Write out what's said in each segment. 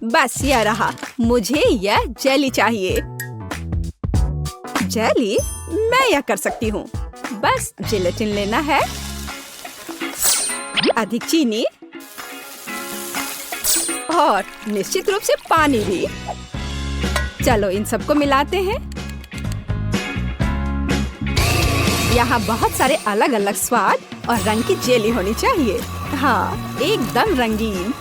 बस यह रहा, मुझे यह जेली चाहिए। जेली? मैं यह कर सकती हूँ। बस जेलेटिन लेना है, अधिक चीनी और निश्चित रूप से पानी भी। चलो इन सबको मिलाते हैं। यहाँ बहुत सारे अलग अलग स्वाद और रंग की जेली होनी चाहिए। हाँ, एकदम रंगीन।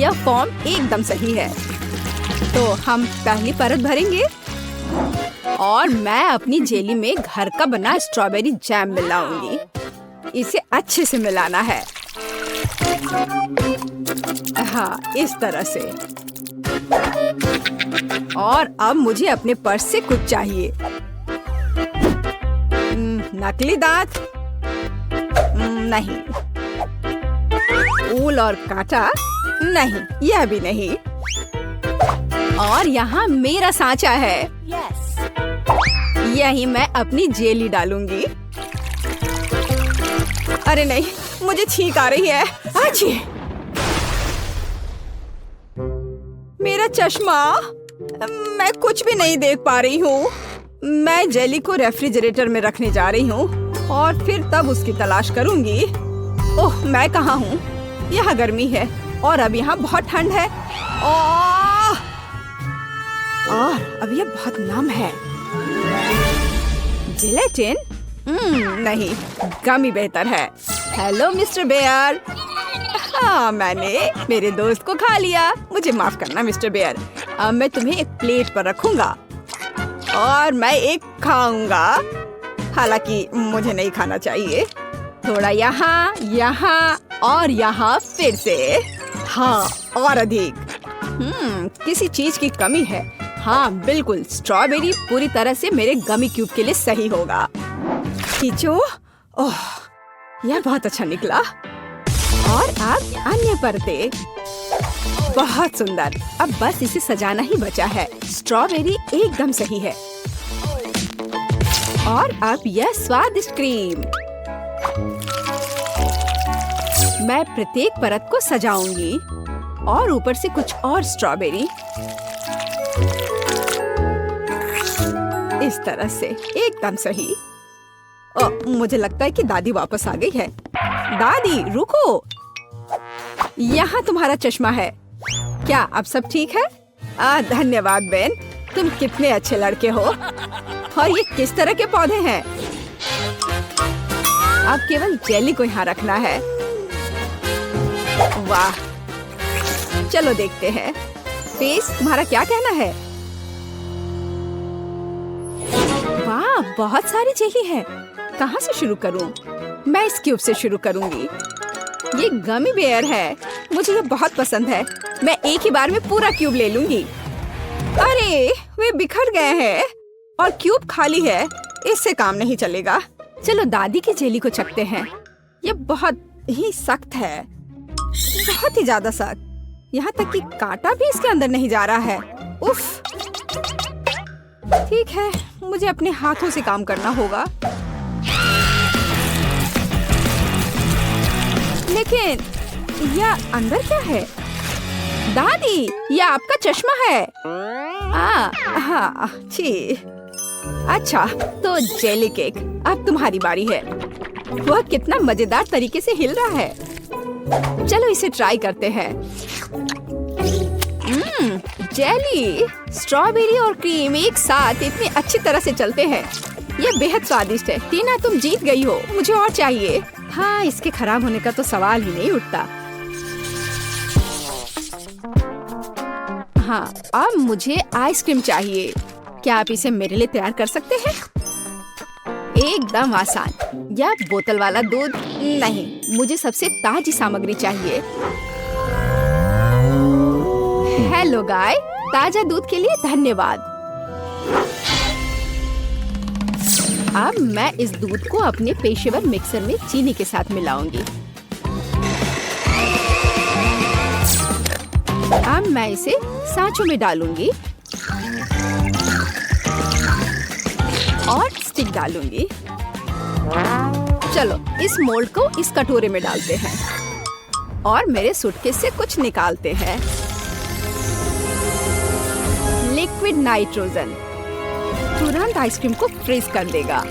यह फॉर्म एकदम सही है। तो हम पहली परत भरेंगे और मैं अपनी जेली में घर का बना स्ट्रॉबेरी जैम मिलाऊंगी। इसे अच्छे से मिलाना है। हाँ, इस तरह से। और अब मुझे अपने पर्स से कुछ चाहिए। नकली दांत? नहीं। ऊल और कांटा? नहीं, यह भी नहीं। और यहाँ मेरा सांचा है। यही मैं अपनी जेली डालूंगी। अरे नहीं, मुझे छींक आ रही है। आजी! मेरा चश्मा! मैं कुछ भी नहीं देख पा रही हूँ। मैं जेली को रेफ्रिजरेटर में रखने जा रही हूँ और फिर तब उसकी तलाश करूंगी। ओह, मैं कहाँ हूँ? यहाँ गर्मी है और अब यहाँ बहुत ठंड है। और अब यह बहुत नम है। जेलेटिन? नहीं, गमी बेहतर है। Hello mister Bear. हाँ, मैंने मेरे दोस्त को खा लिया। मुझे माफ करना मिस्टर बेयर। अब मैं तुम्हें एक प्लेट पर रखूंगा और मैं एक खाऊंगा। हालांकि मुझे नहीं खाना चाहिए। थोड़ा यहाँ, यहाँ और यहाँ फिर से। हाँ, और अधिक। किसी चीज की कमी है। हाँ, बिल्कुल। स्ट्रॉबेरी पूरी तरह से मेरे गमी क्यूब के लिए सही होगा। खींचो। ओह, यह बहुत अच्छा निकला। और अब अन्य परतें। बहुत सुंदर। अब बस इसे सजाना ही बचा है। स्ट्रॉबेरी एकदम सही है। और अब यह स्वादिष्ट क्रीम। मैं प्रत्येक परत को सजाऊंगी और ऊपर से कुछ और स्ट्रॉबेरी। इस तरह से एकदम सही। मुझे लगता है कि दादी वापस आ गई है। दादी, रुको। यहाँ तुम्हारा चश्मा है। क्या अब सब ठीक है? धन्यवाद बेन, तुम कितने अच्छे लड़के हो। और ये किस तरह के पौधे हैं? अब केवल जेली को यहाँ रखना है। वाह, चलो देखते हैं। फेस, तुम्हारा क्या कहना है? वाह, बहुत सारी जेली है। कहाँ से शुरू करूँ? मैं इस क्यूब से शुरू करूँगी। ये गमी बेयर है। मुझे ये बहुत पसंद है। मैं एक ही बार में पूरा क्यूब ले लूंगी। अरे, वे बिखर गए हैं और क्यूब खाली है। इससे काम नहीं चलेगा। चलो दादी की जेली को चखते हैं। ये बहुत ही सख्त है, बहुत ही ज्यादा सख्त। यहाँ तक कि कांटा भी इसके अंदर नहीं जा रहा है। उफ। ठीक है, मुझे अपने हाथों से काम करना होगा। लेकिन यह अंदर क्या है? दादी, यह आपका चश्मा है। हाँ, छी। अच्छा, तो जेली केक, अब तुम्हारी बारी है। वह कितना मजेदार तरीके से हिल रहा है। चलो इसे ट्राई करते हैं। जेली, स्ट्रॉबेरी और क्रीम एक साथ इतनी अच्छी तरह से चलते हैं। यह बेहद स्वादिष्ट है। टीना, तुम जीत गई हो। मुझे और चाहिए। हाँ, इसके खराब होने का तो सवाल ही नहीं उठता। हाँ, अब मुझे आइसक्रीम चाहिए। क्या आप इसे मेरे लिए तैयार कर सकते हैं? एकदम आसान। या बोतल वाला दूध? नहीं, मुझे सबसे ताजी सामग्री चाहिए। हेलो गाय, ताजा दूध के लिए धन्यवाद। अब मैं इस दूध को अपने पेशेवर मिक्सर में चीनी के साथ मिलाऊंगी। अब मैं इसे सांचों में डालूंगी और स्टिक डालूंगी। चलो इस मोल्ड को इस कटोरे में डालते हैं। और मेरे सूटकेस से कुछ निकालते हैं। लिक्विड नाइट्रोजन तुरंत आइसक्रीम को फ्रीज कर देगा।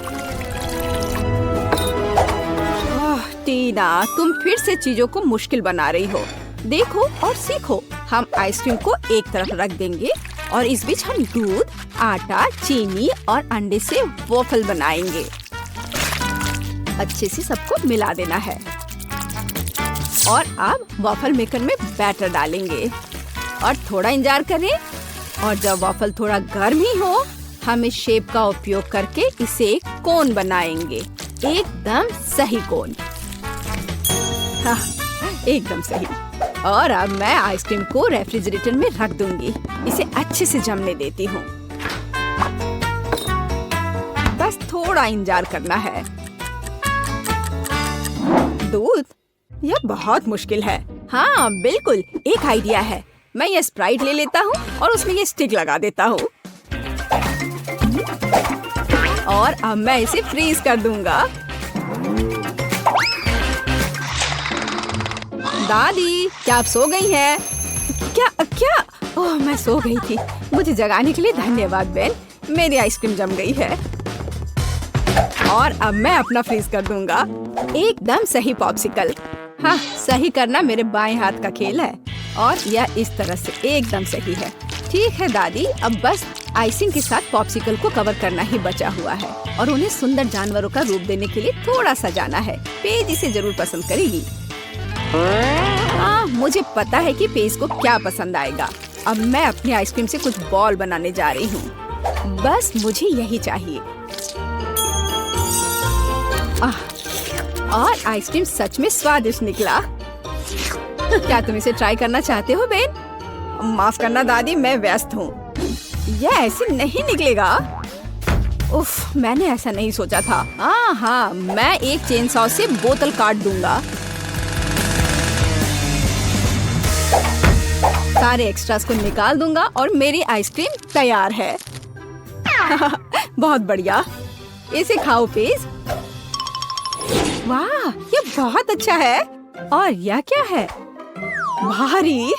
टीना, तुम फिर से चीजों को मुश्किल बना रही हो। देखो और सीखो। हम आइसक्रीम को एक तरफ रख देंगे और इस बीच हम दूध, आटा, चीनी और अंडे से वॉफल बनाएंगे। अच्छे से सबको मिला देना है और अब वॉफल मेकर में बैटर डालेंगे और थोड़ा इंतजार करें। और जब वॉफल थोड़ा गर्म ही हो, हम इस शेप का उपयोग करके इसे एक कोन बनाएंगे। एकदम सही कोन। हाँ, एकदम सही। और अब मैं आइसक्रीम को रेफ्रिजरेटर में रख दूंगी। इसे अच्छे से जमने देती हूँ। बस थोड़ा इंतजार करना है। दूध? यह बहुत मुश्किल है। हाँ बिल्कुल, एक आइडिया है। मैं ये स्प्राइट ले लेता हूँ और उसमें ये स्टिक लगा देता हूँ और अब मैं इसे फ्रीज कर दूंगा। दादी, क्या आप सो गई हैं? क्या? ओह, मैं सो गई थी। मुझे जगाने के लिए धन्यवाद बेन। मेरी आइसक्रीम जम गई है और अब मैं अपना फ्रीज कर दूंगा। एकदम सही पॉप्सिकल। हाँ, सही करना मेरे बाएं हाथ का खेल है और यह इस तरह से एकदम सही है। ठीक है दादी, अब बस आइसिंग के साथ पॉप्सिकल को कवर करना ही बचा हुआ है और उन्हें सुंदर जानवरों का रूप देने के लिए थोड़ा सजाना है। पेज इसे जरूर पसंद करेगी। हाँ, मुझे पता है कि पेज को क्या पसंद आएगा। अब मैं अपनी आइसक्रीम से कुछ बॉल बनाने जा रही हूँ। बस मुझे यही चाहिए। और आइसक्रीम सच में स्वादिष्ट निकला। क्या तुम इसे ट्राई करना चाहते हो बेन? माफ करना दादी, मैं व्यस्त हूँ। यह ऐसे नहीं निकलेगा। उफ, मैंने ऐसा नहीं सोचा था। हाँ, मैं एक चेन सॉ से बोतल काट दूंगा। सारे एक्स्ट्रास को निकाल दूंगा और मेरी आइसक्रीम तैयार है। बहुत बढ़िया। इसे खाओ प्लीज। वाह, ये बहुत अच्छा है। और यह क्या है? भारी।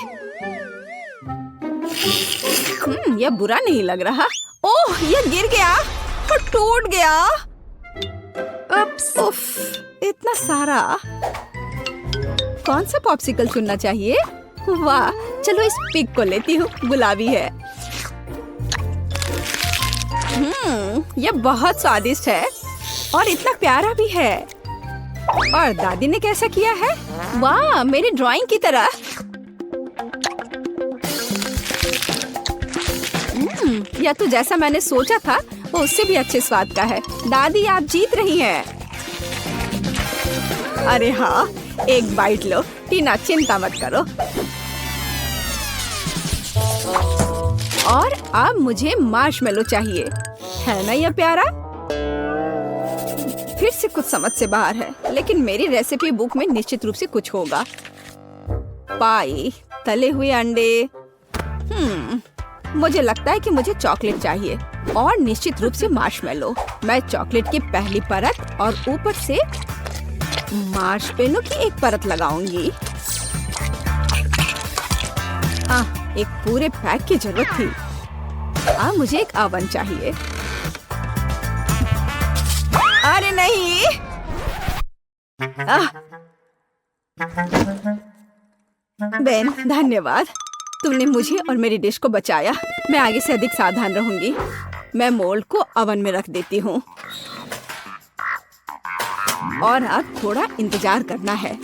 यह बुरा नहीं लग रहा। ओह, यह गिर गया और टूट गया। उफ, इतना सारा। कौन सा पॉप्सिकल चुनना चाहिए? वाह, चलो इस पिग को लेती हूँ। गुलाबी है। यह बहुत स्वादिष्ट है और इतना प्यारा भी है। और दादी ने कैसा किया है? वाह, मेरी ड्राइंग की तरह। यह तो जैसा मैंने सोचा था वो उससे भी अच्छे स्वाद का है। दादी, आप जीत रही हैं। अरे हाँ, एक बाइट लो। टीना, चिंता मत करो। और अब मुझे मार्शमेलो चाहिए। है ना यह प्यारा? फिर से कुछ समझ से बाहर है, लेकिन मेरी रेसिपी बुक में निश्चित रूप से कुछ होगा। पाई, तले हुए अंडे। मुझे लगता है कि मुझे चॉकलेट चाहिए और निश्चित रूप से मार्शमेलो। मैं चॉकलेट की पहली परत और ऊपर से मार्शमेलो की एक परत लगाऊंगी। एक पूरे पैक की जरूरत थी। मुझे एक ओवन चाहिए। अरे नहीं। बेन, धन्यवाद। तुमने मुझे और मेरी डिश को बचाया। मैं आगे से अधिक सावधान रहूंगी। मैं मोल्ड को ओवन में रख देती हूँ और अब थोड़ा इंतजार करना है।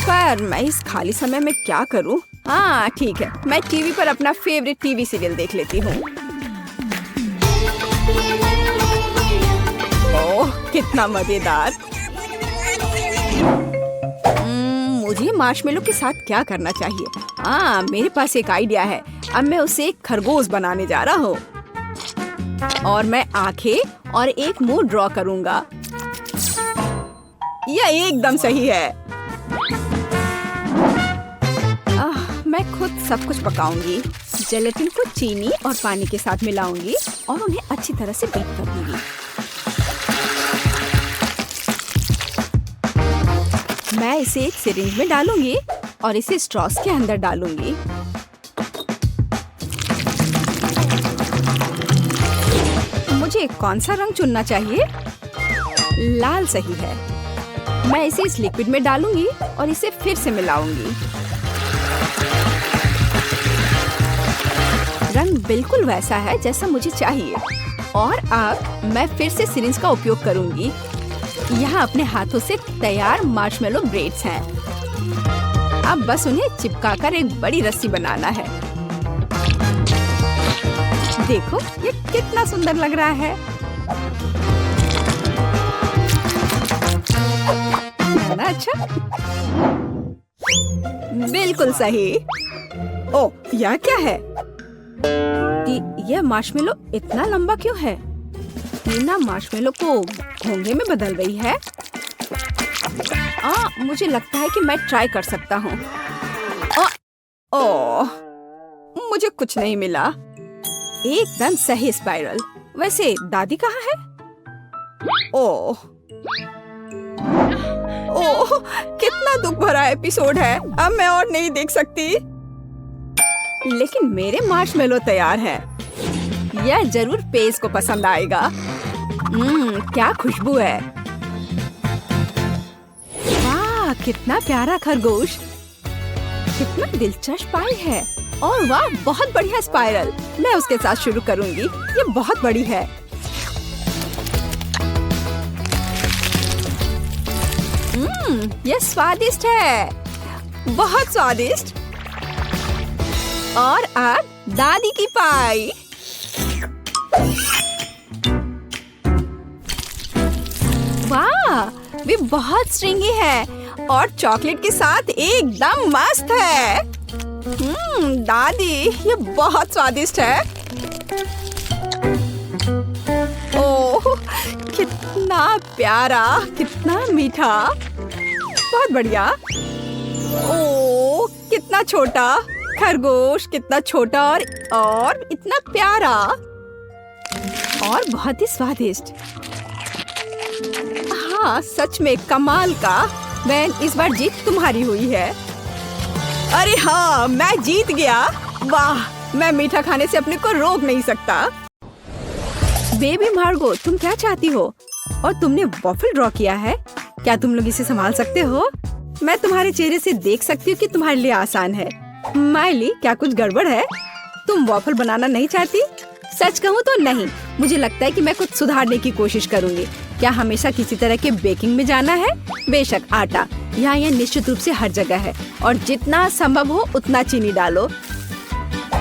पर मैं इस खाली समय में क्या करूँ? हाँ ठीक है, मैं टीवी पर अपना फेवरेट टीवी सीरियल देख लेती हूँ। ओह, कितना मजेदार। मुझे मार्शमेलो के साथ क्या करना चाहिए? मेरे पास एक आइडिया है। अब मैं उसे एक खरगोश बनाने जा रहा हूँ और मैं आंखें और एक मुंह ड्रॉ करूंगा। यह एकदम सही है। मैं खुद सब कुछ पकाऊंगी। जेलेटिन को चीनी और पानी के साथ मिलाऊंगी और उन्हें अच्छी तरह से बीट कर दूंगी। मैं इसे एक सिरिंज में डालूंगी और इसे स्ट्रॉस के अंदर डालूंगी। मुझे कौन सा रंग चुनना चाहिए? लाल सही है। मैं इसे इस लिक्विड में डालूंगी और इसे फिर से मिलाऊंगी। रंग बिल्कुल वैसा है जैसा मुझे चाहिए। और अब मैं फिर से सिरिंज का उपयोग करूंगी। यहाँ अपने हाथों से तैयार मार्शमेलो ब्रेड्स हैं। अब बस उन्हें चिपकाकर एक बड़ी रस्सी बनाना है। देखो ये कितना सुंदर लग रहा है। है ना अच्छा? बिल्कुल सही। ओ, यह क्या है? यह मार्शमेलो इतना लंबा क्यों है? टीना मार्शमेलो को घोंघे में बदल रही है। मुझे लगता है कि मैं ट्राई कर सकता हूँ। मुझे कुछ नहीं मिला। एकदम सही स्पाइरल। वैसे दादी कहाँ है? ओह, कितना दुख भरा एपिसोड है। अब मैं और नहीं देख सकती। लेकिन मेरे मार्शमेलो तैयार है। यह जरूर पेज को पसंद आएगा। क्या खुशबू है। वाह, कितना प्यारा खरगोश। कितना दिलचस्प पाई है। और वाह, बहुत बढ़िया स्पाइरल। मैं उसके साथ शुरू करूंगी। ये बहुत बड़ी है। ये स्वादिष्ट है। बहुत स्वादिष्ट। और अब दादी की पाई। वाह, वे बहुत स्ट्रिंगी है और चॉकलेट के साथ एकदम मस्त है। दादी, ये बहुत स्वादिष्ट है। ओह, कितना प्यारा, कितना मीठा। बहुत बढ़िया। ओह, कितना छोटा खरगोश, कितना छोटा और इतना प्यारा और बहुत ही स्वादिष्ट। हाँ, सच में कमाल का। मैं इस बार जीत तुम्हारी हुई है। अरे हाँ, मैं जीत गया। वाह, मैं मीठा खाने से अपने को रोक नहीं सकता। बेबी मार्गो, तुम क्या चाहती हो? और तुमने वॉफल ड्रॉ किया है। क्या तुम लोग इसे संभाल सकते हो? मैं तुम्हारे चेहरे से देख सकती हूँ कि तुम्हारे लिए आसान है। माइली, क्या कुछ गड़बड़ है? तुम वॉफल बनाना नहीं चाहती? सच कहूँ तो नहीं। मुझे लगता है कि मैं कुछ सुधारने की कोशिश करूँगी। क्या हमेशा किसी तरह के बेकिंग में जाना है? बेशक, आटा यहाँ यह निश्चित रूप से हर जगह है और जितना संभव हो उतना चीनी डालो।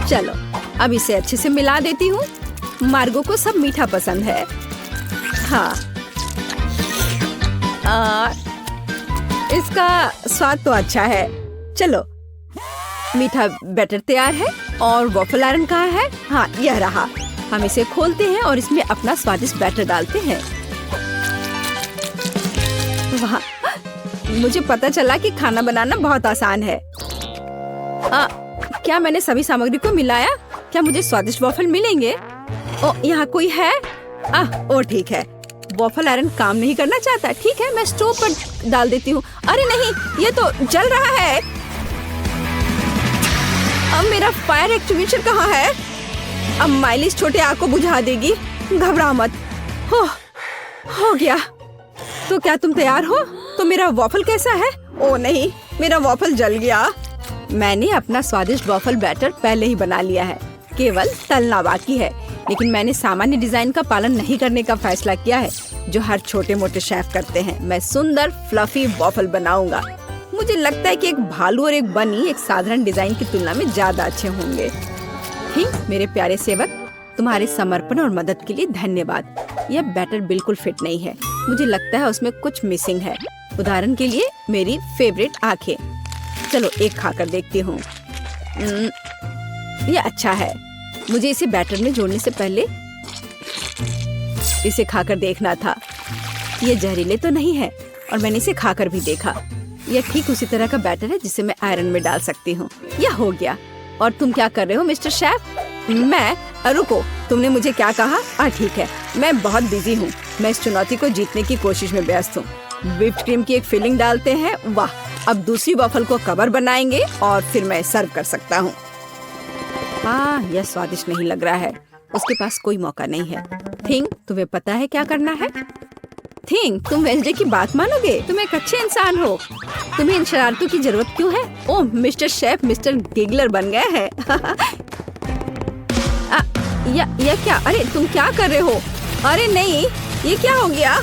चलो, अब इसे अच्छे से मिला देती हूँ। मार्गो को सब मीठा पसंद है। हाँ, इसका स्वाद तो अच्छा है। चलो, मीठा बैटर तैयार है और वॉफल आयरन कहाँ है? हाँ, यह रहा। हम इसे खोलते हैं और इसमें अपना स्वादिष्ट बैटर डालते हैं। वाह, मुझे पता चला कि खाना बनाना बहुत आसान है। क्या मैंने सभी सामग्री को मिलाया? क्या मुझे स्वादिष्ट वॉफल मिलेंगे? ओ, यहाँ कोई है? ओ ठीक है। वॉफल आयरन काम नहीं करना चाहता। ठीक है, मैं स्टोव पर डाल देती हूँ। अरे नहीं, ये तो जल रहा है। अब मेरा फायर एक्सटिंग्विशर कहाँ है? अब माइली छोटे आग को बुझा देगी। घबरा मत। हो गया। तो क्या तुम तैयार हो? तो मेरा वॉफल कैसा है? ओ नहीं, मेरा वॉफल जल गया। मैंने अपना स्वादिष्ट वॉफल बैटर पहले ही बना लिया है। केवल तलना बाकी है। लेकिन मैंने सामान्य डिजाइन का पालन नहीं करने का फैसला किया है, जो हर छोटे मोटे शेफ करते हैं। मैं सुंदर फ्लफी वॉफल बनाऊंगा। मुझे लगता है कि एक भालू और एक बनी एक साधारण डिजाइन की तुलना में ज्यादा अच्छे होंगे। मेरे प्यारे सेवक, तुम्हारे समर्पण और मदद के लिए धन्यवाद। यह बैटर बिल्कुल फिट नहीं है। मुझे लगता है उसमें कुछ मिसिंग है। उदाहरण के लिए मेरी फेवरेट आंखें। चलो एक खाकर देखती हूँ। यह अच्छा है। मुझे इसे बैटर में जोड़ने से पहले इसे खाकर देखना था। ये जहरीले तो नहीं है और मैंने इसे खाकर भी देखा। यह ठीक उसी तरह का बैटर है जिसे मैं आयरन में डाल सकती हूँ। यह हो गया। और तुम क्या कर रहे हो मिस्टर शेफ? मैं? रुको, तुमने मुझे क्या कहा? ठीक है, मैं बहुत बिजी हूँ। मैं इस चुनौती को जीतने की कोशिश में व्यस्त हूँ। व्हिप्ड क्रीम की एक फिलिंग डालते हैं। वाह, अब दूसरी वॉफल को कवर बनाएंगे और फिर मैं सर्व कर सकता हूँ। हाँ, यह स्वादिष्ट नहीं लग रहा है। उसके पास कोई मौका नहीं है। थिंग, तुम्हें पता है क्या करना है? थिंग, तुम वेंसडे की बात मानोगे? तुम एक अच्छे इंसान हो। तुम्हें इन शरारतों की जरूरत क्यों है? ओह, मिस्टर शेफ मिस्टर गिगलर बन गए हैं। या क्या? अरे तुम क्या कर रहे हो? अरे नहीं, ये क्या हो गया?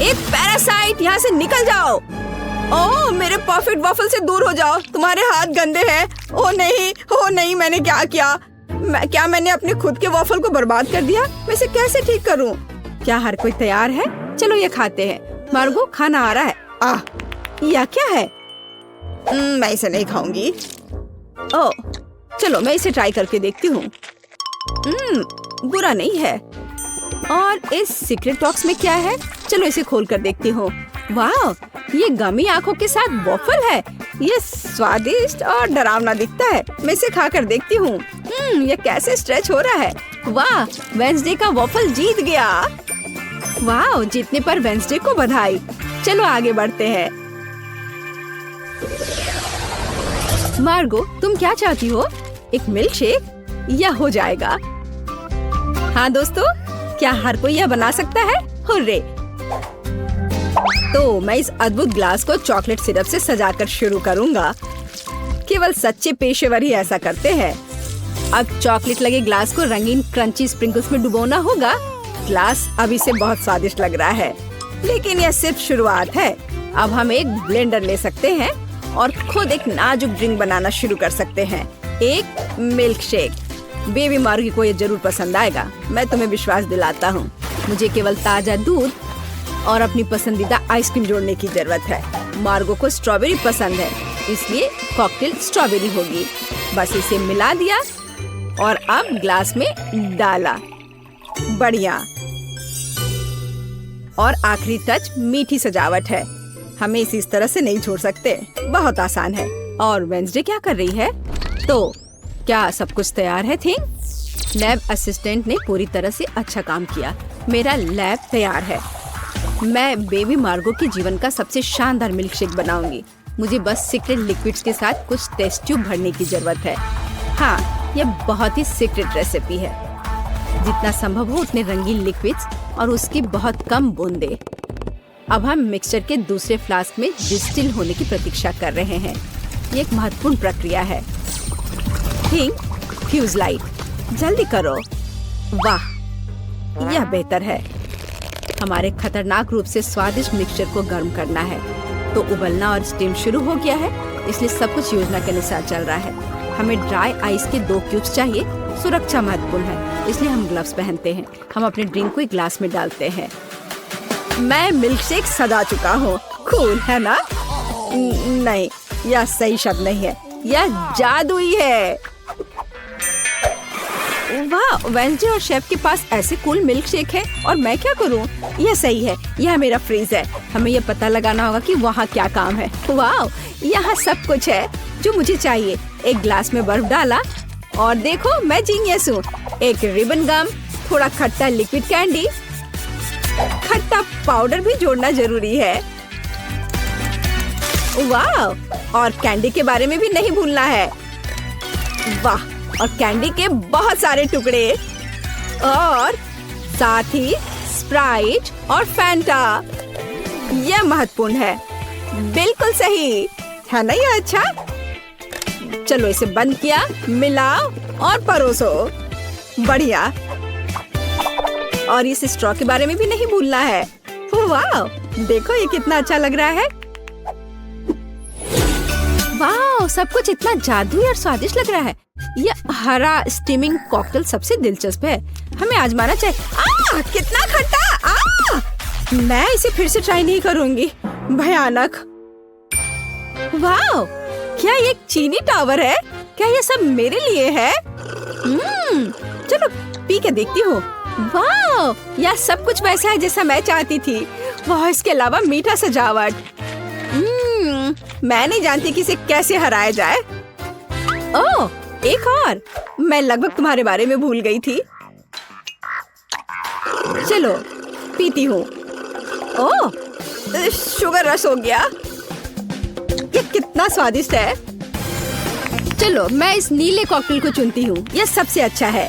एक पैरासाइट, यहाँ से निकल जाओ। ओह, मेरे परफेक्ट वॉफल से दूर हो जाओ, तुम्हारे हाथ गंदे हैं। ओह नहीं, मैंने क्या किया? क्या मैंने अपने खुद के वॉफल को बर्बाद कर दिया? मैं इसे कैसे ठीक करूं? क्या हर कोई तैयार है? चलो ये खाते हैं। मार्गो, खाना आ रहा है। यह क्या है? मैं इसे नहीं खाऊंगी। ओह, चलो मैं इसे ट्राई करके देखती हूँ। बुरा नहीं है। और इस सीक्रेट बॉक्स में क्या है? चलो इसे खोल कर देखती हूँ। वाह, ये गमी आंखों के साथ वॉफल है। ये स्वादिष्ट और डरावना दिखता है। मैं इसे खा कर देखती हूँ। ये कैसे स्ट्रेच हो रहा है। वाह, वेंसडे का वॉफल जीत गया। वाह, जीतने पर वेंसडे को बधाई। चलो आगे बढ़ते हैं। मार्गो, तुम क्या चाहती हो? एक मिल्क शेक? यह हो जाएगा। हाँ दोस्तों, क्या हर कोई यह बना सकता है? हुर्रे! तो मैं इस अद्भुत ग्लास को चॉकलेट सिरप से सजाकर शुरू करूंगा। केवल सच्चे पेशेवर ही ऐसा करते हैं। अब चॉकलेट लगे ग्लास को रंगीन क्रंची स्प्रिंकल्स में डुबोना होगा। ग्लास अभी से बहुत स्वादिष्ट लग रहा है, लेकिन यह सिर्फ शुरुआत है। अब हम एक ब्लेंडर ले सकते हैं और खुद एक नाजुक ड्रिंक बनाना शुरू कर सकते हैं। एक मिल्क शेक। बेबी मार्गी को ये जरूर पसंद आएगा, मैं तुम्हें विश्वास दिलाता हूँ। मुझे केवल ताजा दूध और अपनी पसंदीदा आइसक्रीम जोड़ने की जरूरत है। मार्गो को स्ट्रॉबेरी पसंद है, इसलिए कॉकटेल स्ट्रॉबेरी होगी। बस इसे मिला दिया और अब ग्लास में डाला। बढ़िया। और आखिरी टच मीठी सजावट है। हमें इसे इस तरह से नहीं छोड़ सकते। बहुत आसान है। और वेंसडे क्या कर रही है? तो क्या सब कुछ तैयार है? थिंग, लैब असिस्टेंट ने पूरी तरह से अच्छा काम किया। मेरा लैब तैयार है। मैं बेबी मार्गो के जीवन का सबसे शानदार मिल्क शेक बनाऊंगी। मुझे बस सीक्रेट लिक्विड्स के साथ कुछ टेस्ट ट्यूब भरने की जरूरत है। हाँ, यह बहुत ही सीक्रेट रेसिपी है। जितना संभव हो उतने रंगीन लिक्विड्स और उसकी बहुत कम बूंदें। अब हम मिक्सचर के दूसरे फ्लास्क में डिस्टिल होने की प्रतीक्षा कर रहे हैं। ये एक महत्वपूर्ण प्रक्रिया है। थिंग, फ्यूज लाइट, जल्दी करो। वाह, यह बेहतर है। हमारे खतरनाक रूप से स्वादिष्ट मिक्सचर को गर्म करना है। तो उबलना और स्टीम शुरू हो गया है, इसलिए सब कुछ योजना के अनुसार चल रहा है। हमें ड्राई आइस के 2 क्यूब्स चाहिए। सुरक्षा महत्वपूर्ण है, इसलिए हम ग्लव्स पहनते हैं। हम अपने ड्रिंक को एक ग्लास में डालते हैं। मैं मिल्क शेक सजा चुका हूँ। कूल है ना? नहीं, यह सही शब्द नहीं है, यह जादुई है। वाह, वेंसडे और शेफ के पास ऐसे कूल मिल्क शेक है और मैं क्या करूं? यह सही है, यह मेरा फ्रीज है। हमें यह पता लगाना होगा कि वहाँ क्या काम है। वाह, यहाँ सब कुछ है जो मुझे चाहिए। एक ग्लास में बर्फ डाला और देखो मैं जीनियस हूँ। एक रिबन गम, थोड़ा खट्टा लिक्विड कैंडी, खट्टा पाउडर भी जोड़ना जरूरी है। वाह, और कैंडी के बारे में भी नहीं भूलना है। वाह, और कैंडी के बहुत सारे टुकड़े और साथ ही स्प्राइट और फैंटा। यह महत्वपूर्ण है। बिल्कुल सही है ना? यह अच्छा। चलो इसे बंद किया, मिलाओ और परोसो। बढ़िया। और इस स्ट्रॉ के बारे में भी नहीं भूलना है। वाह, देखो ये कितना अच्छा लग रहा है। वाह, सब कुछ इतना जादुई और स्वादिष्ट लग रहा है। यह हरा स्टीमिंग कॉकटेल सबसे दिलचस्प है। हमें आजमाना चाहिए। कितना खट्टा! मैं इसे फिर से ट्राई नहीं करूंगी। भयानक। वाह, क्या ये एक चीनी टावर है? क्या ये सब मेरे लिए है? चलो पी के देखती हूँ। वाह, यह सब कुछ वैसा है जैसा मैं चाहती थी। वाह, इसके अलावा मीठा सजावट। मैं नहीं जानती कि इसे कैसे हराया जाए। ओह, एक और। मैं लगभग तुम्हारे बारे में भूल गई थी। चलो पीती हूँ। ओह, शुगर रश हो गया। ये कितना स्वादिष्ट है। चलो मैं इस नीले कॉकटेल को चुनती हूँ, यह सबसे अच्छा है।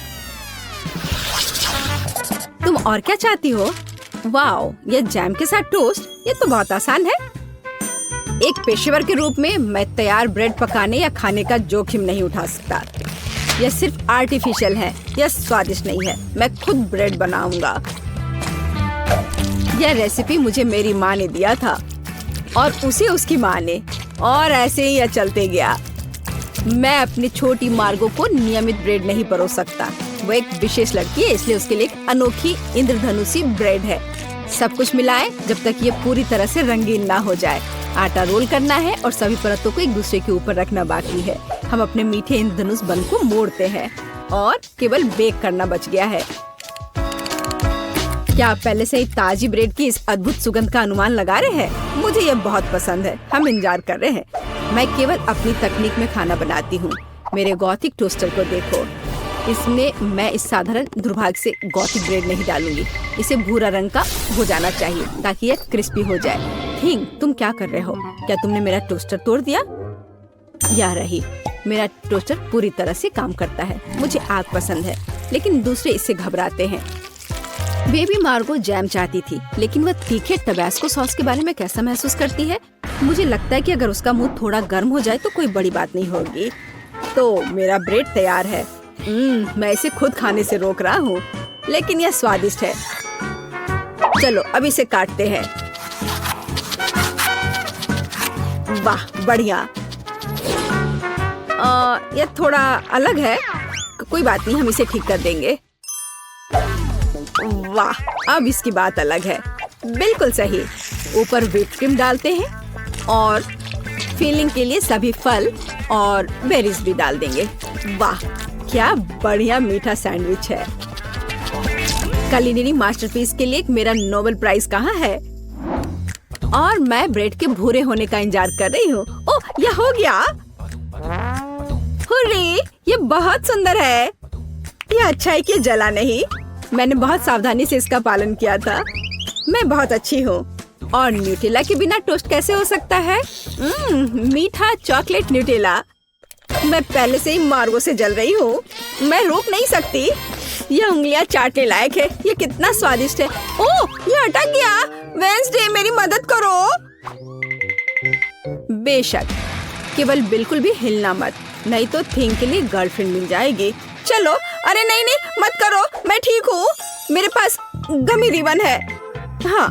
तुम और क्या चाहती हो? वाओ, ये जैम के साथ टोस्ट, ये तो बहुत आसान है। एक पेशेवर के रूप में मैं तैयार ब्रेड पकाने या खाने का जोखिम नहीं उठा सकता। यह सिर्फ आर्टिफिशियल है, यह स्वादिष्ट नहीं है। मैं खुद ब्रेड बनाऊंगा। यह रेसिपी मुझे मेरी माँ ने दिया था और उसे उसकी माँ ने, और ऐसे ही यह चलते गया। मैं अपनी छोटी मार्गो को नियमित ब्रेड नहीं परोस सकता। वो एक विशेष लड़की है, इसलिए उसके लिए एक अनोखी इंद्रधनुषी ब्रेड है। सब कुछ मिलाएं जब तक ये पूरी तरह से रंगीन ना हो जाए। आटा रोल करना है और सभी परतों को एक दूसरे के ऊपर रखना बाकी है। हम अपने मीठे इंद्रधनुष बन को मोड़ते हैं और केवल बेक करना बच गया है। क्या आप पहले से ही ताजी ब्रेड की इस अद्भुत सुगंध का अनुमान लगा रहे हैं? मुझे ये बहुत पसंद है। हम इंतजार कर रहे हैं। मैं केवल अपनी तकनीक में खाना बनाती हूँ। मेरे गॉथिक टोस्टर को देखो। इसमें मैं इस साधारण दुर्भाग्य से गॉथिक ब्रेड नहीं डालूंगी। इसे भूरा रंग का हो जाना चाहिए ताकि यह क्रिस्पी हो जाए। थिंग, तुम क्या कर रहे हो? क्या तुमने मेरा टोस्टर तोड़ दिया? या रही, मेरा टोस्टर पूरी तरह से काम करता है। मुझे आग पसंद है, लेकिन दूसरे इससे घबराते हैं। बेबी मार्गो जैम चाहती थी, लेकिन वह तीखे टबैस्को सॉस के बारे में कैसा महसूस करती है? मुझे लगता है कि अगर उसका मुंह थोड़ा गर्म हो जाए तो कोई बड़ी बात नहीं होगी। तो मेरा ब्रेड तैयार है। मैं इसे खुद खाने से रोक रहा हूँ, लेकिन यह स्वादिष्ट है। चलो अब इसे काटते हैं। वाह, बढ़िया। यह थोड़ा अलग है, कोई बात नहीं, हम इसे ठीक कर देंगे। वाह, अब इसकी बात अलग है। बिल्कुल सही। ऊपर व्हिप क्रीम डालते हैं और फिलिंग के लिए सभी फल और बेरीज भी डाल देंगे। वाह, क्या बढ़िया मीठा सैंडविच है। कुलिनरी मास्टरपीस के लिए मेरा नोबेल प्राइज कहाँ है? और मैं ब्रेड के भूरे होने का इंतजार कर रही हूँ। ओह, यह हो गया। हुर्रे, ये बहुत सुंदर है। यह अच्छा है कि जला नहीं। मैंने बहुत सावधानी से इसका पालन किया था। मैं बहुत अच्छी हूँ। और न्यूटेला के बिना टोस्ट कैसे हो सकता है? मीठा चॉकलेट न्यूटेला। मैं पहले से ही मार्गो से जल रही हूँ। मैं रोक नहीं सकती। यह उंगलियां चाटने लायक है। ये कितना स्वादिष्ट है। ओह, ये अटक गया। वेंसडे, मेरी मदद करो। बेशक, केवल बिल्कुल भी हिलना मत, नहीं तो थिंग के लिए गर्लफ्रेंड मिल जाएगी। चलो, अरे नहीं नहीं, मत करो, मैं ठीक हूँ। मेरे पास गमी रिबन है। हाँ,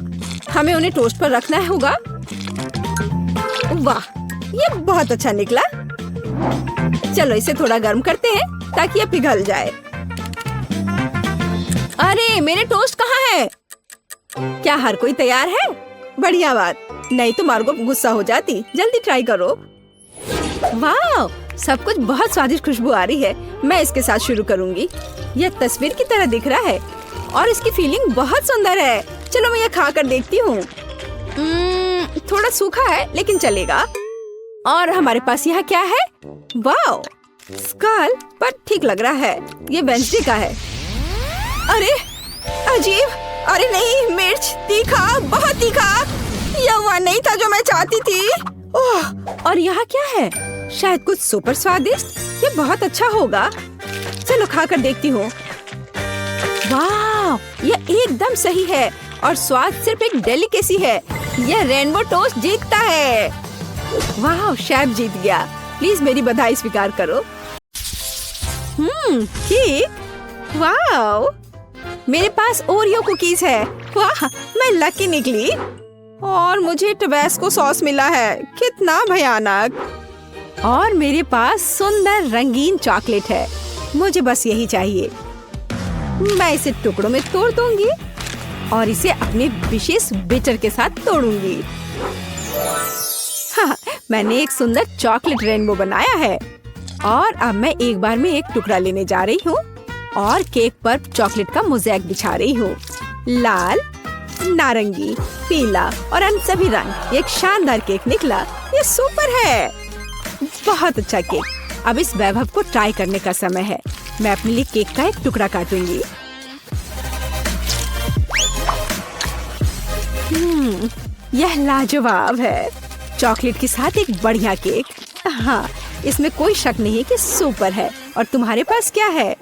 हमें उन्हें टोस्ट पर रखना होगा। वाह, ये बहुत अच्छा निकला। चलो इसे थोड़ा गर्म करते हैं ताकि ये पिघल जाए। अरे, मेरे टोस्ट कहाँ है? क्या हर कोई तैयार है? बढ़िया बात, नहीं तो मार्गो गुस्सा हो जाती। जल्दी ट्राई करो। वाह, सब कुछ बहुत स्वादिष्ट खुशबू आ रही है। मैं इसके साथ शुरू करूंगी। यह तस्वीर की तरह दिख रहा है और इसकी फीलिंग बहुत सुंदर है। चलो मैं यह खा कर देखती हूँ। थोड़ा सूखा है लेकिन चलेगा। और हमारे पास यहाँ क्या है? वाह, स्कल, पर ठीक लग रहा है। ये वेंसडे का है। अरे अजीब, अरे नहीं, मिर्च, तीखा, बहुत तीखा। यह वह नहीं था जो मैं चाहती थी। ओह, और यहाँ क्या है? शायद कुछ सुपर स्वादिष्ट। ये बहुत अच्छा होगा। चलो खाकर देखती हूँ। वाह, यह एकदम सही है और स्वाद सिर्फ एक डेलिकेसी है। यह रेनबो टोस्ट जीतता है। वाह, शेफ जीत गया। प्लीज मेरी बधाई स्वीकार करो। केक, वाह, मेरे पास ओरियो कुकीज है। वाह, मैं लकी निकली। और मुझे टबैस्को सॉस मिला है। कितना भयानक। और मेरे पास सुंदर रंगीन चॉकलेट है। मुझे बस यही चाहिए। मैं इसे टुकड़ों में तोड़ दूंगी और इसे अपने विशेष बिटर के साथ तोड़ूंगी। हाँ, मैंने एक सुंदर चॉकलेट रेनबो बनाया है। और अब मैं एक बार में एक टुकड़ा लेने जा रही हूँ और केक पर चॉकलेट का मोज़ेक बिछा रही हूँ। लाल, नारंगी, पीला और अन्य सभी रंग। एक शानदार केक निकला। ये सुपर है। बहुत अच्छा केक। अब इस वैभव को ट्राई करने का समय है। मैं अपने लिए केक का एक टुकड़ा काटूंगी। यह लाजवाब है। चॉकलेट के साथ एक बढ़िया केक। हाँ, इसमें कोई शक नहीं कि सुपर है। और तुम्हारे पास क्या है?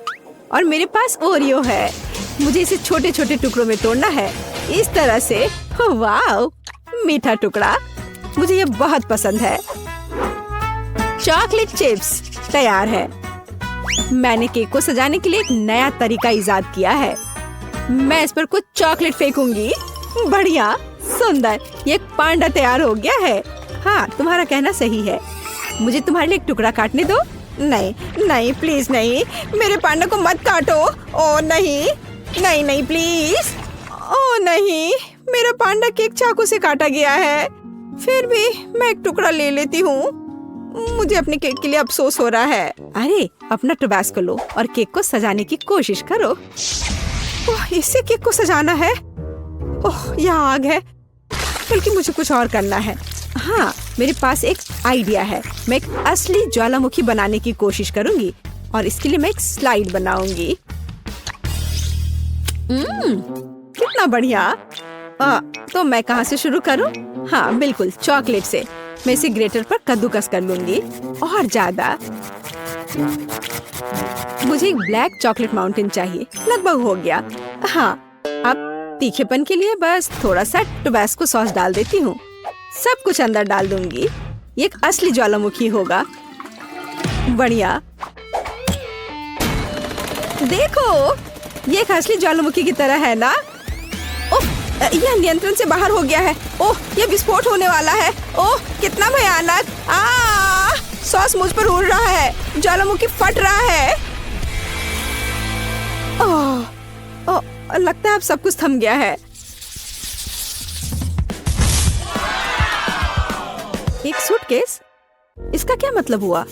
और मेरे पास ओरियो है। मुझे इसे छोटे छोटे टुकड़ों में तोड़ना है, इस तरह से। वाह, मीठा टुकड़ा, मुझे ये बहुत पसंद है। चॉकलेट चिप्स तैयार है। मैंने केक को सजाने के लिए एक नया तरीका इजाद किया है। मैं इस पर कुछ चॉकलेट फेंकूंगी। बढ़िया, सुंदर, ये एक पांडा तैयार हो गया है। हाँ, तुम्हारा कहना सही है। मुझे तुम्हारे लिए एक टुकड़ा काटने दो। नहीं नहीं, प्लीज नहीं, मेरे पांडा को मत काटो। ओ नहीं नहीं नहीं, प्लीज। ओ नहीं, मेरा पांडा केक चाकू से काटा गया है। फिर भी मैं एक टुकड़ा ले लेती हूँ। मुझे अपने केक के लिए अफसोस हो रहा है। अरे, अपना टबास्को लो और केक को सजाने की कोशिश करो। ओह, इससे केक को सजाना है। ओह, यहाँ आग है। बल्कि मुझे कुछ और करना है। हाँ, मेरे पास एक आइडिया है। मैं एक असली ज्वालामुखी बनाने की कोशिश करूंगी और इसके लिए मैं एक स्लाइड बनाऊंगी। कितना बढ़िया। तो मैं कहाँ से शुरू करूं? हाँ, बिल्कुल, चॉकलेट से। मैं इसे ग्रेटर पर कद्दूकस कर लूंगी और ज्यादा। मुझे एक ब्लैक चॉकलेट माउंटेन चाहिए। लगभग हो गया। हाँ, अब तीखेपन के लिए बस थोड़ा सा टबास्को सॉस डाल देती हूँ। सब कुछ अंदर डाल दूंगी। ये एक असली ज्वालामुखी होगा। बढ़िया, देखो, ये एक असली ज्वालामुखी की तरह है ना? ओह, यह नियंत्रण से बाहर हो गया है। ओह, यह विस्फोट होने वाला है। ओह, कितना भयानक। सॉस मुझ पर उड़ रहा है। ज्वालामुखी फट रहा है। ओह, लगता है अब सब कुछ थम गया है। एक सूटकेस? इसका क्या मतलब हुआ?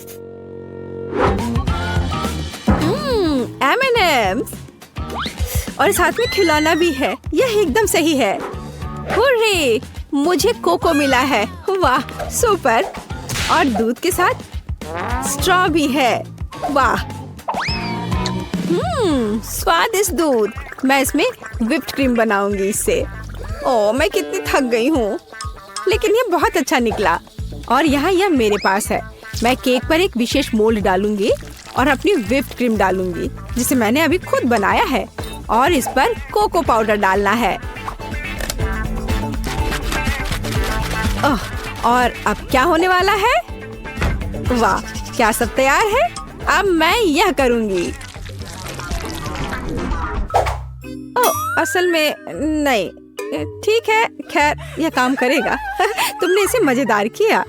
M&M's और साथ में खिलौना भी है। यह एकदम सही है। हुर्रे, मुझे कोको मिला है। वाह, सुपर। और दूध के साथ स्ट्रॉ भी है। वाह, स्वादिष्ट दूध। मैं इसमें व्हिप्ड क्रीम बनाऊंगी इससे। ओह, मैं कितनी थक गई हूँ, लेकिन ये बहुत अच्छा निकला। और यहाँ यह मेरे पास है। मैं केक पर एक विशेष मोल्ड डालूंगी और अपनी व्हिप्ड क्रीम डालूंगी, जिसे मैंने अभी खुद बनाया है। और इस पर कोको पाउडर डालना है। और अब क्या होने वाला है? वाह, क्या सब तैयार है? अब मैं यह करूंगी। असल में नहीं, ठीक है, खैर यह काम करेगा। तुमने इसे मजेदार किया।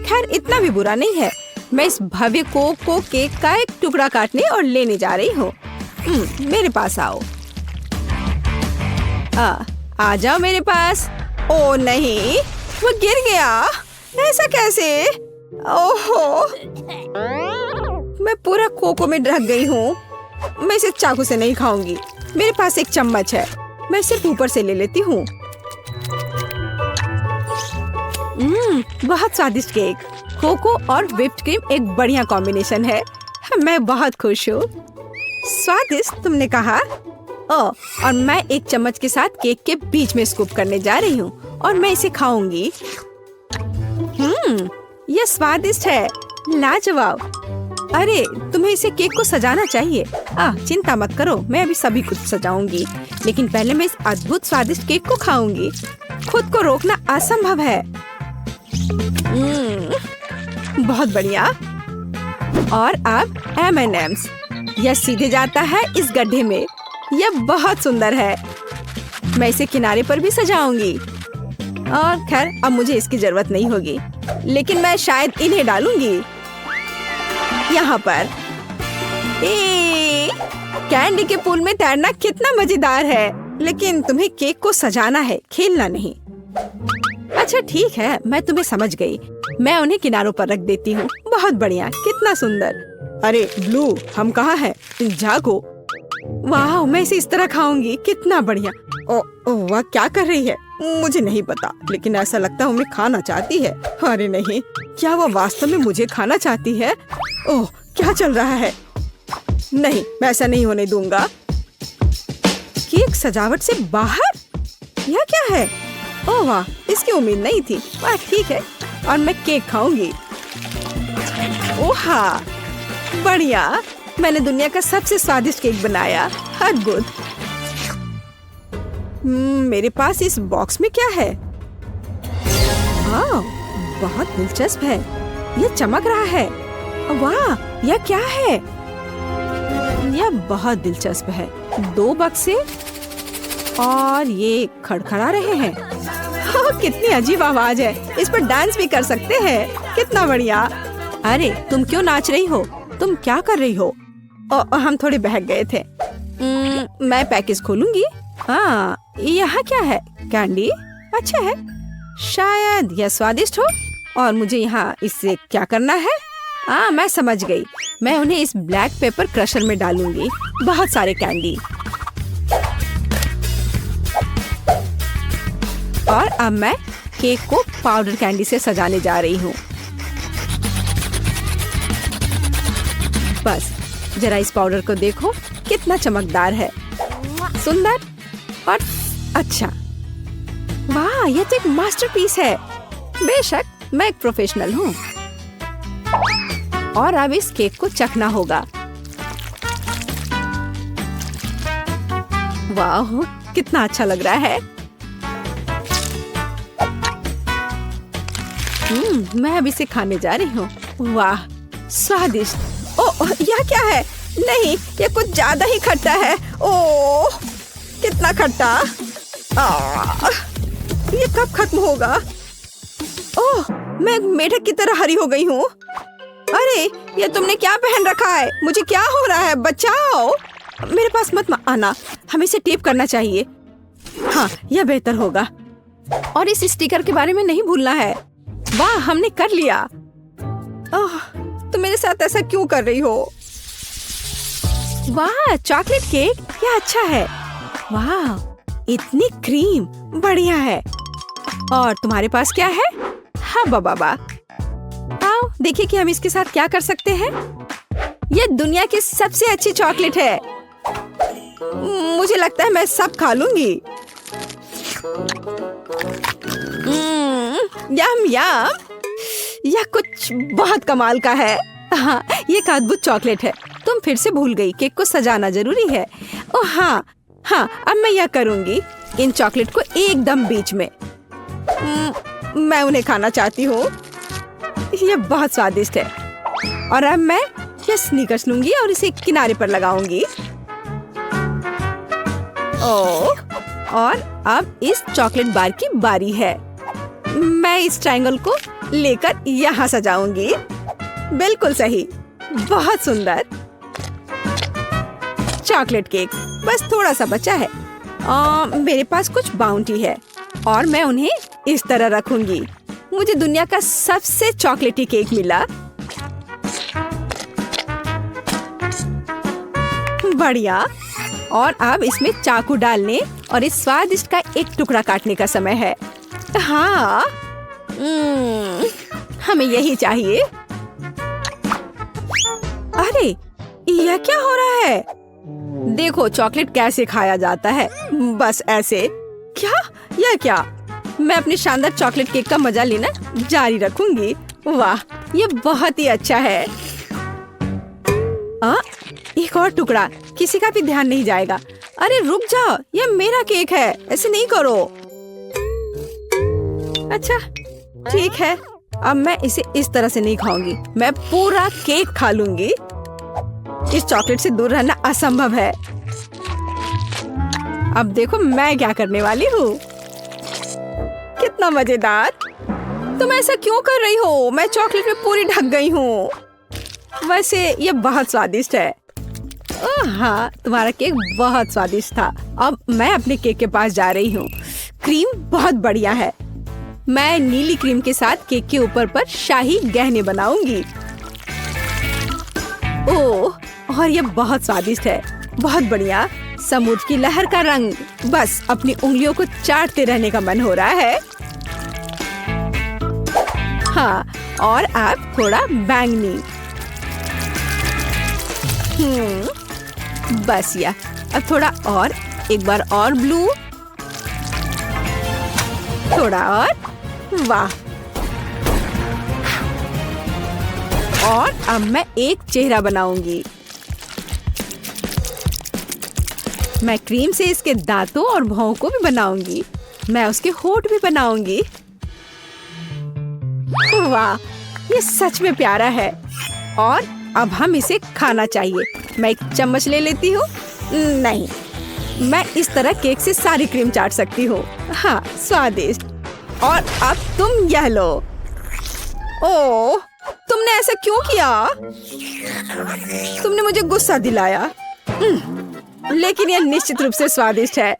खैर, इतना भी बुरा नहीं है। मैं इस भव्य कोको केक का एक टुकड़ा काटने और लेने जा रही हूँ। मेरे पास आओ। आ जाओ मेरे पास। ओ नहीं, वो गिर गया। ऐसा कैसे? ओहो, मैं पूरा कोको में ढक गई हूँ। मैं इसे चाकू से नहीं खाऊंगी। मेरे पास एक चम्मच है। मैं सिर्फ ऊपर से ले लेती हूँ। बहुत स्वादिष्ट केक। कोको और व्हिप्ड क्रीम एक बढ़िया कॉम्बिनेशन है। मैं बहुत खुश हूँ। स्वादिष्ट, तुमने कहा? और मैं एक चम्मच के साथ केक के बीच में स्कूप करने जा रही हूँ और मैं इसे खाऊंगी। यह स्वादिष्ट है। लाजवाब। अरे, तुम्हें इसे केक को सजाना चाहिए। चिंता मत करो, मैं अभी सभी कुछ सजाऊंगी। लेकिन पहले मैं इस अद्भुत स्वादिष्ट केक को खाऊंगी। खुद को रोकना असंभव है। बहुत बढ़िया। और अब M&M's। यह सीधे जाता है इस गड्ढे में। यह बहुत सुंदर है। मैं इसे किनारे पर भी सजाऊंगी। और खैर, अब मुझे इसकी जरूरत नहीं होगी, लेकिन मैं शायद इन्हें डालूंगी यहाँ पर। कैंडी के पूल में तैरना कितना मजेदार है। लेकिन तुम्हें केक को सजाना है, खेलना नहीं। अच्छा ठीक है, मैं तुम्हें समझ गई। मैं उन्हें किनारों पर रख देती हूँ। बहुत बढ़िया, कितना सुंदर। अरे ब्लू, हम कहाँ हैं? जागो। वाह, मैं इसे इस तरह खाऊंगी। कितना बढ़िया। वाह, क्या कर रही है? मुझे नहीं पता, लेकिन ऐसा लगता है उन्हें खाना चाहती है। अरे नहीं, क्या वो वास्तव में मुझे खाना चाहती है? ओह, क्या चल रहा है? नहीं, मैं ऐसा नहीं होने दूंगा। केक सजावट से बाहर? यह क्या है? ओह वाह, इसकी उम्मीद नहीं थी। वाह ठीक है, और मैं केक खाऊंगी। ओह हाँ, बढ़िया, मैंने दुनिया का सबसे स्वादिष्ट केक बनाया। अद्भुत। मेरे पास इस बॉक्स में क्या है? हाँ, बहुत दिलचस्प है। ये चमक रहा है। वाह, यह क्या है? यह बहुत दिलचस्प है। 2 बक्से और ये खड़खड़ा रहे हैं। कितनी अजीब आवाज है। इस पर डांस भी कर सकते हैं। कितना बढ़िया। अरे तुम क्यों नाच रही हो? तुम क्या कर रही हो? हम थोड़े बहक गए थे। मैं पैकेज खोलूंगी। हाँ, यहाँ क्या है? कैंडी। अच्छा है, शायद यह स्वादिष्ट हो। और मुझे यहाँ इससे क्या करना है? हाँ, मैं समझ गई। मैं उन्हें इस ब्लैक पेपर क्रशर में डालूंगी। बहुत सारे कैंडी। और अब मैं केक को पाउडर कैंडी से सजाने जा रही हूँ। बस जरा इस पाउडर को देखो, कितना चमकदार है। सुंदर और अच्छा। वाह, यह तो एक मास्टरपीस है। बेशक, मैं एक प्रोफेशनल हूँ। और अब इस केक को चखना होगा। वाह, कितना अच्छा लग रहा है। मैं अब इसे खाने जा रही हूँ। वाह, स्वादिष्ट। ओह, यह क्या है? नहीं, यह कुछ ज्यादा ही खट्टा है। ओह, कितना खट्टा। ये कब खत्म होगा? ओह, मैं एक मेढक की तरह हरी हो गई हूँ। अरे, ये तुमने क्या पहन रखा है? मुझे क्या हो रहा है? बचाओ। मेरे पास मत आना। हमें इसे टेप करना चाहिए। हाँ, यह बेहतर होगा। और इस स्टिकर के बारे में नहीं भूलना है। वाह, हमने कर लिया। ओह, तुम मेरे साथ ऐसा क्यों कर रही हो? वाह, चॉकलेट केक, क्या अच्छा है। वाह, इतनी क्रीम, बढ़िया है। और तुम्हारे पास क्या है? हाँ बाबा, आओ देखिए कि हम इसके साथ क्या कर सकते हैं। यह दुनिया की सबसे अच्छी चॉकलेट है। मुझे लगता है मैं सब खा लूंगी। यम यम, यह कुछ बहुत कमाल का है। हाँ, ये एक अद्भुत चॉकलेट है। तुम फिर से भूल गई, केक को सजाना जरूरी है। ओह हाँ हाँ, अब मैं यह करूंगी। इन चॉकलेट को एकदम बीच में। मैं उन्हें खाना चाहती हूँ। यह बहुत स्वादिष्ट है। और अब मैं यह स्नीकर्स लूंगी और इसे किनारे पर लगाऊंगी। ओह, और अब इस चॉकलेट बार की बारी है। मैं इस ट्रायंगल को लेकर यहाँ सजाऊंगी। बिल्कुल सही, बहुत सुंदर। चॉकलेट केक बस थोड़ा सा बचा है। मेरे पास कुछ बाउंटी है और मैं उन्हें इस तरह रखूंगी। मुझे दुनिया का सबसे चॉकलेटी केक मिला। बढ़िया। और अब इसमें चाकू डालने और इस स्वादिष्ट का एक टुकड़ा काटने का समय है। हाँ, हमें यही चाहिए। अरे, यह क्या हो रहा है? देखो चॉकलेट कैसे खाया जाता है। बस ऐसे। क्या? यह क्या? मैं अपने शानदार चॉकलेट केक का मजा लेना जारी रखूंगी। वाह, ये बहुत ही अच्छा है। एक और टुकड़ा, किसी का भी ध्यान नहीं जाएगा। अरे रुक जाओ, यह मेरा केक है, ऐसे नहीं करो। अच्छा ठीक है, अब मैं इसे इस तरह से नहीं खाऊंगी। मैं पूरा केक खा लूंगी। इस चॉकलेट से दूर रहना असंभव है। अब देखो मैं क्या करने वाली हूँ। कितना मजेदार। तुम ऐसा क्यों कर रही हो? मैं चॉकलेट में पूरी ढक गई हूँ। वैसे ये बहुत स्वादिष्ट है। हाँ, तुम्हारा केक बहुत स्वादिष्ट था। अब मैं अपने केक के पास जा रही हूँ। क्रीम बहुत बढ़िया है। मैं नीली क्रीम के साथ केक के ऊपर पर शाही गहने बनाऊंगी। ओह, और ये बहुत स्वादिष्ट है। बहुत बढ़िया। समुद्र की लहर का रंग। बस अपनी उंगलियों को चाटते रहने का मन हो रहा है। हाँ, और अब थोड़ा बैंगनी। बस या अब थोड़ा और, एक बार और ब्लू। थोड़ा और, वाह। और अब मैं एक चेहरा बनाऊंगी। मैं क्रीम से इसके दांतों और भौं को भी बनाऊंगी। मैं उसके होंठ भी बनाऊंगी। वाह, ये सच में प्यारा है। और अब हम इसे खाना चाहिए। मैं एक चम्मच ले लेती हूँ। नहीं, मैं इस तरह केक से सारी क्रीम चाट सकती हूँ। हाँ, स्वादिष्ट। और अब तुम यह लो। ओह, तुमने ऐसा क्यों किया? तुमने मुझे गुस्सा दिलाया। लेकिन यह निश्चित रूप से स्वादिष्ट है।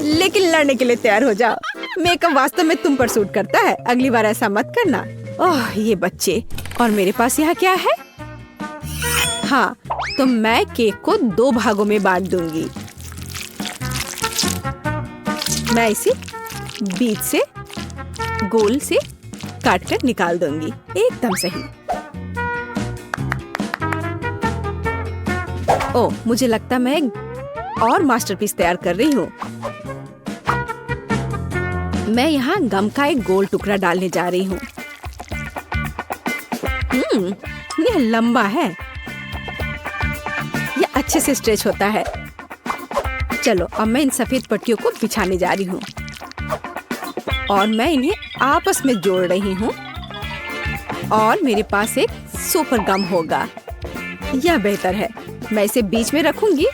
लेकिन लड़ने के लिए तैयार हो जाओ। मेकअप वास्तव में तुम पर सूट करता है। अगली बार ऐसा मत करना। ओह, ये बच्चे। और मेरे पास यहाँ क्या है? हाँ, तो मैं केक को 2 भागों में बांट दूंगी। मैं इसे बीच से गोल से काट कर निकाल दूंगी। एकदम सही। ओह, मुझे लगता मैं एक और मास्टरपीस तैयार कर रही हूँ। मैं यहाँ गम का एक गोल टुकड़ा डालने जा रही हूँ। यह लंबा है। यह अच्छे से स्ट्रेच होता है। चलो, अब मैं इन सफेद पट्टियों को बिछाने जा रही हूँ और मैं इन्हें आपस में जोड़ रही हूँ। और मेरे पास एक सुपर गम होगा। यह बेहतर है। मैं इसे बीच में रखूंगी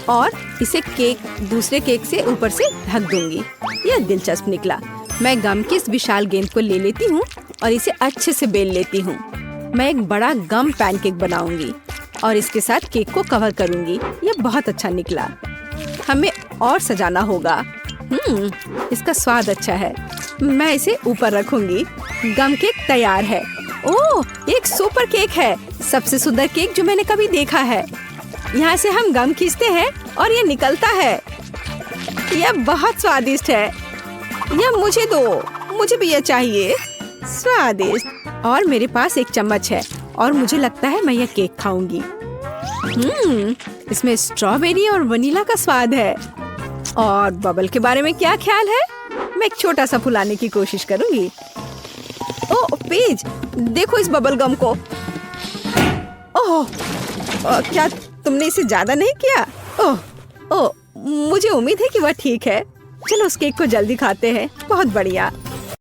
और इसे केक दूसरे केक से ऊपर से ढक दूंगी। यह दिलचस्प निकला। मैं गम की इस विशाल गेंद को ले लेती हूँ और इसे अच्छे से बेल लेती हूँ। मैं एक बड़ा गम पैनकेक बनाऊंगी और इसके साथ केक को कवर करूंगी। यह बहुत अच्छा निकला। हमें और सजाना होगा। इसका स्वाद अच्छा है। मैं इसे ऊपर रखूंगी। गम केक तैयार है। ओह, एक सुपर केक है। सबसे सुंदर केक जो मैंने कभी देखा है। यहाँ से हम गम खींचते हैं और ये निकलता है। यह बहुत स्वादिष्ट है। यह मुझे दो। मुझे भी यह चाहिए। स्वादिष्ट। और मेरे पास एक चम्मच है और मुझे लगता है मैं यह केक खाऊंगी। इसमें स्ट्रॉबेरी और वनीला का स्वाद है। और बबल के बारे में क्या ख्याल है? मैं एक छोटा सा फुलाने की कोशिश करूंगी। ओह पेज, देखो इस बबल गम को। ओह, क्या तुमने इसे ज्यादा नहीं किया? ओह, मुझे उम्मीद है कि वह ठीक है। चलो उस केक को जल्दी खाते हैं। बहुत बढ़िया।